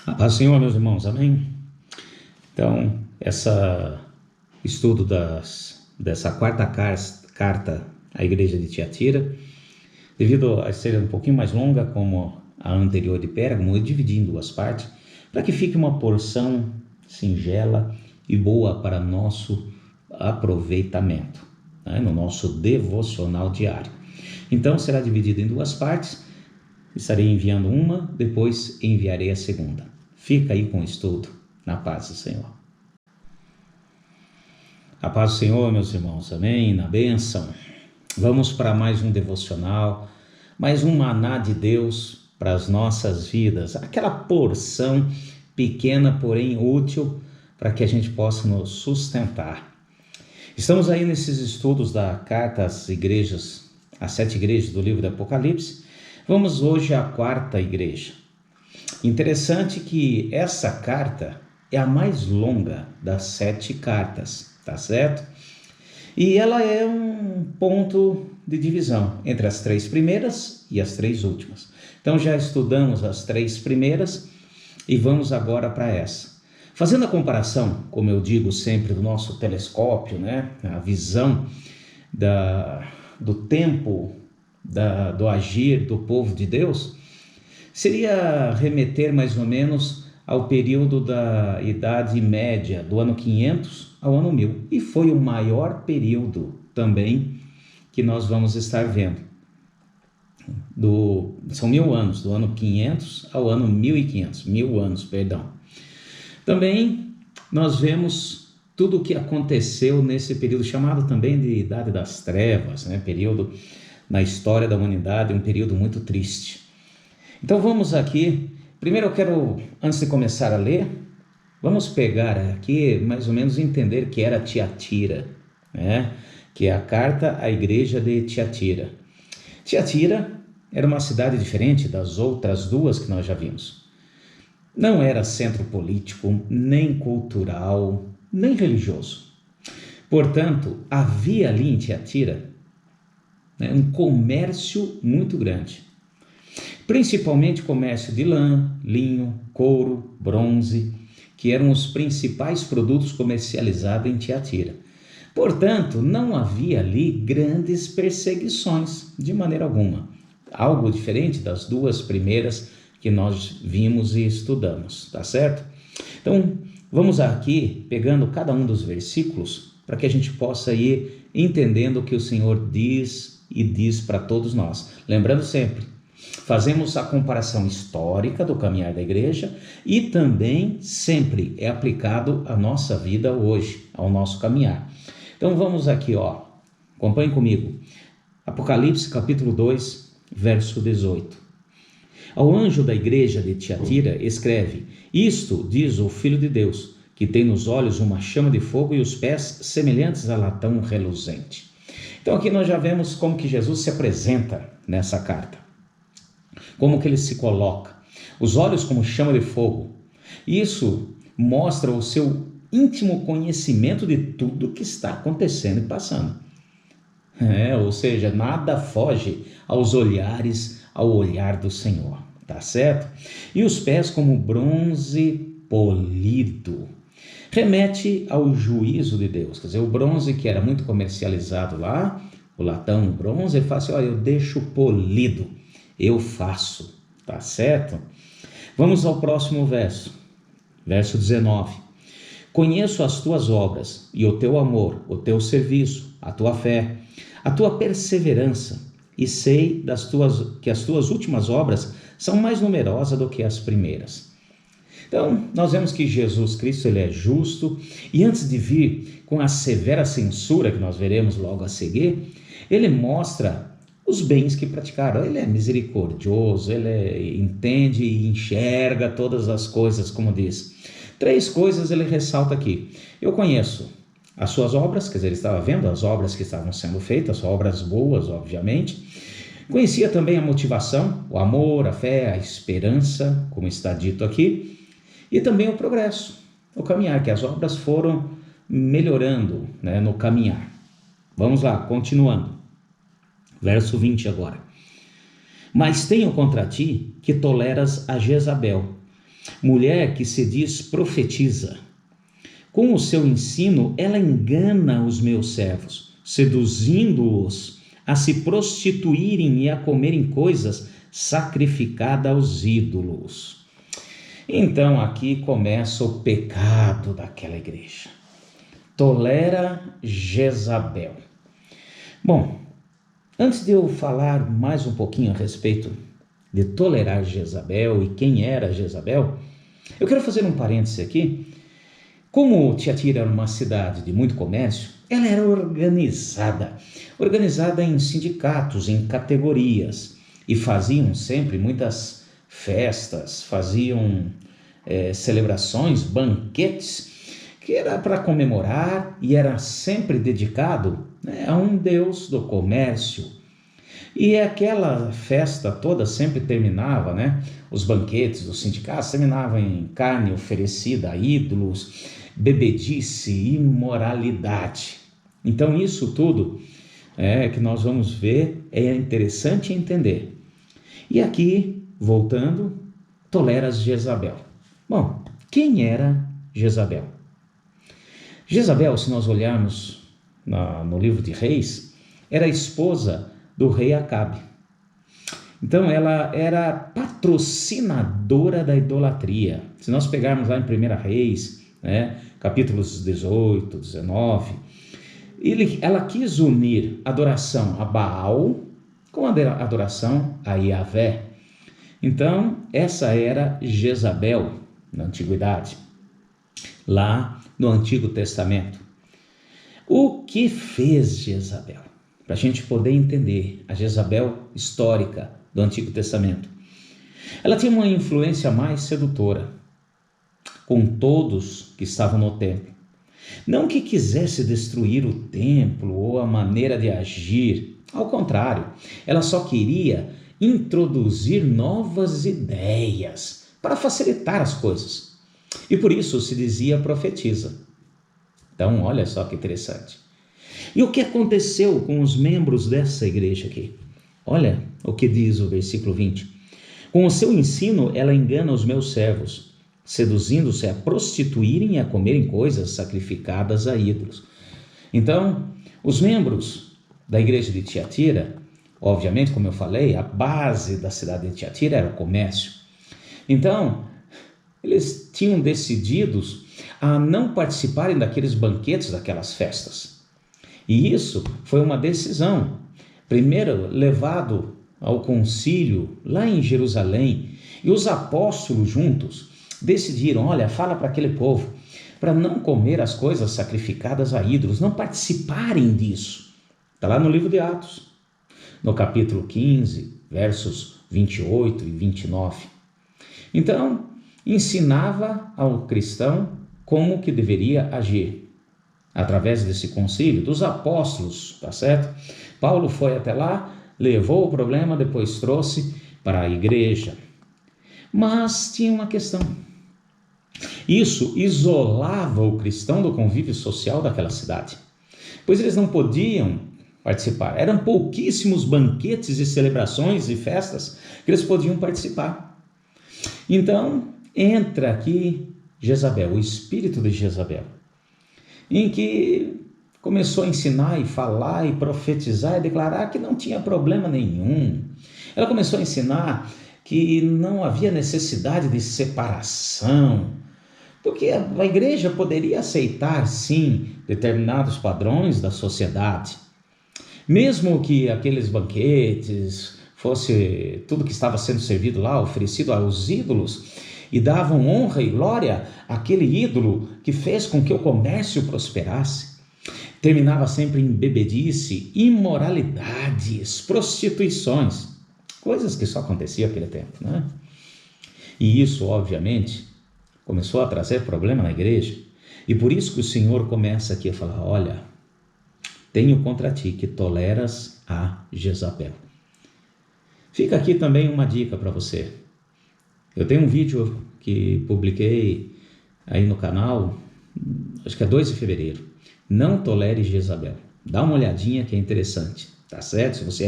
A paz do Senhor, meus irmãos, amém? Então, esse estudo dessa quarta carta à igreja de Tiatira, devido a ser um pouquinho mais longa, como a anterior de Pérgamo, eu dividi em duas partes, para que fique uma porção singela e boa para nosso aproveitamento, né, no nosso devocional diário. Então, será dividido em duas partes. Estarei enviando uma, depois enviarei a segunda. Fica aí com o estudo, na paz do Senhor. A paz do Senhor, meus irmãos, amém? Na bênção. Vamos para mais um devocional, mais um maná de Deus para as nossas vidas. Aquela porção pequena, porém útil, para que a gente possa nos sustentar. Estamos aí nesses estudos da carta às igrejas, às 7 igrejas do livro do Apocalipse. Vamos hoje à quarta igreja. Interessante que essa carta é a mais longa das 7 cartas, tá certo? E ela é um ponto de divisão entre as 3 primeiras e as 3 últimas. Então já estudamos as 3 primeiras e vamos agora para essa. Fazendo a comparação, como eu digo sempre, do nosso telescópio, né? A visão do tempo, do agir do povo de Deus, seria remeter mais ou menos ao período da Idade Média, do ano 500 ao ano 1000. E foi o maior período também que nós vamos estar vendo. São 1000 anos, do ano 500 ao ano 1500, 1000 anos, perdão. Também nós vemos tudo o que aconteceu nesse período, chamado também de Idade das Trevas, né? Período na história da humanidade, um período muito triste. Então vamos aqui, primeiro eu quero, antes de começar a ler, vamos pegar aqui mais ou menos entender que era Tiatira, né? Que é a carta à igreja de Tiatira. Tiatira era uma cidade diferente das outras duas que nós já vimos. Não era centro político, nem cultural, nem religioso. Portanto, havia ali em Tiatira um comércio muito grande, principalmente comércio de lã, linho, couro, bronze, que eram os principais produtos comercializados em Tiatira. Portanto, não havia ali grandes perseguições, de maneira alguma. Algo diferente das duas primeiras que nós vimos e estudamos, tá certo? Então, vamos aqui pegando cada um dos versículos para que a gente possa ir entendendo o que o Senhor diz e diz para todos nós. Lembrando sempre, fazemos a comparação histórica do caminhar da igreja e também sempre é aplicado à nossa vida hoje, ao nosso caminhar. Então vamos aqui, acompanhe comigo. Apocalipse capítulo 2, verso 18. Ao anjo da igreja de Tiatira escreve: Isto diz o Filho de Deus, que tem nos olhos uma chama de fogo e os pés semelhantes a latão reluzente. Então aqui nós já vemos como que Jesus se apresenta nessa carta, como que ele se coloca, os olhos como chama de fogo. Isso mostra o seu íntimo conhecimento de tudo que está acontecendo e passando. Ou seja, nada foge ao olhar do Senhor, tá certo? E os pés como bronze polido. Remete ao juízo de Deus, quer dizer, o bronze que era muito comercializado lá, o latão, o bronze, ele fala assim, eu deixo polido, eu faço, tá certo? Vamos ao próximo verso 19. Conheço as tuas obras e o teu amor, o teu serviço, a tua fé, a tua perseverança, e sei que as tuas últimas obras são mais numerosas do que as primeiras. Então, nós vemos que Jesus Cristo ele é justo e antes de vir com a severa censura que nós veremos logo a seguir, ele mostra os bens que praticaram. Ele é misericordioso, ele entende e enxerga todas as coisas, como diz. 3 coisas ele ressalta aqui. Eu conheço as suas obras, quer dizer, ele estava vendo as obras que estavam sendo feitas, obras boas, obviamente. Conhecia também a motivação, o amor, a fé, a esperança, como está dito aqui. E também o progresso, o caminhar, que as obras foram melhorando, no caminhar. Vamos lá, continuando. Verso 20 agora. Mas tenho contra ti que toleras a Jezabel, mulher que se diz profetiza. Com o seu ensino, ela engana os meus servos, seduzindo-os a se prostituírem e a comerem coisas sacrificadas aos ídolos. Então aqui começa o pecado daquela igreja. Tolera Jezabel. Bom, antes de eu falar mais um pouquinho a respeito de tolerar Jezabel e quem era Jezabel, eu quero fazer um parêntese aqui. Como Tiatira era uma cidade de muito comércio, ela era organizada em sindicatos, em categorias, e faziam sempre muitas festas, faziam celebrações, banquetes, que era para comemorar e era sempre dedicado, a um deus do comércio. E aquela festa toda sempre terminava, os banquetes dos sindicatos terminavam em carne oferecida a ídolos, bebedice, imoralidade. Então isso tudo que nós vamos ver é interessante entender. E aqui, voltando, toleras Jezabel. Bom, quem era Jezabel? Jezabel, se nós olharmos no livro de Reis, era a esposa do rei Acabe. Então ela era patrocinadora da idolatria. Se nós pegarmos lá em 1 Reis, capítulos 18, 19, ela quis unir adoração a Baal com a adoração a Yahvé. Então essa era Jezabel na antiguidade, lá no Antigo Testamento. O que fez Jezabel? Para a gente poder entender a Jezabel histórica do Antigo Testamento. Ela tinha uma influência mais sedutora com todos que estavam no templo. Não que quisesse destruir o templo ou a maneira de agir, ao contrário, ela só queria introduzir novas ideias para facilitar as coisas. E por isso se dizia profetiza. Então, olha só que interessante. E o que aconteceu com os membros dessa igreja aqui? Olha o que diz o versículo 20. Com o seu ensino, ela engana os meus servos, seduzindo-se a prostituírem e a comerem coisas sacrificadas a ídolos. Então, os membros da igreja de Tiatira, obviamente, como eu falei, a base da cidade de Tiatira era o comércio. Então, eles tinham decididos a não participarem daqueles banquetes, daquelas festas. E isso foi uma decisão, primeiro levado ao concílio lá em Jerusalém, e os apóstolos juntos decidiram, olha, fala para aquele povo, para não comer as coisas sacrificadas a ídolos, não participarem disso. Está lá no livro de Atos, no capítulo 15, versos 28 e 29. Então, ensinava ao cristão como que deveria agir. Através desse concílio, dos apóstolos, tá certo? Paulo foi até lá, levou o problema, depois trouxe para a igreja. Mas tinha uma questão. Isso isolava o cristão do convívio social daquela cidade, pois eles não podiam participar. Eram pouquíssimos banquetes e celebrações e festas que eles podiam participar. Então, entra aqui Jezabel, o espírito de Jezabel, em que começou a ensinar e falar e profetizar e declarar que não tinha problema nenhum. Ela começou a ensinar que não havia necessidade de separação, porque a igreja poderia aceitar, sim, determinados padrões da sociedade. Mesmo que aqueles banquetes fosse tudo que estava sendo servido lá, oferecido aos ídolos, e davam honra e glória àquele ídolo que fez com que o comércio prosperasse. Terminava sempre em bebedice, imoralidades, prostituições, coisas que só aconteciam naquele tempo, né? E isso, obviamente, começou a trazer problema na igreja, e por isso que o Senhor começa aqui a falar, olha, tenho contra ti que toleras a Jezabel. Fica aqui também uma dica para você. Eu tenho um vídeo que publiquei aí no canal, acho que é 2 de fevereiro. Não tolere Jezabel. Dá uma olhadinha que é interessante, tá certo? Se você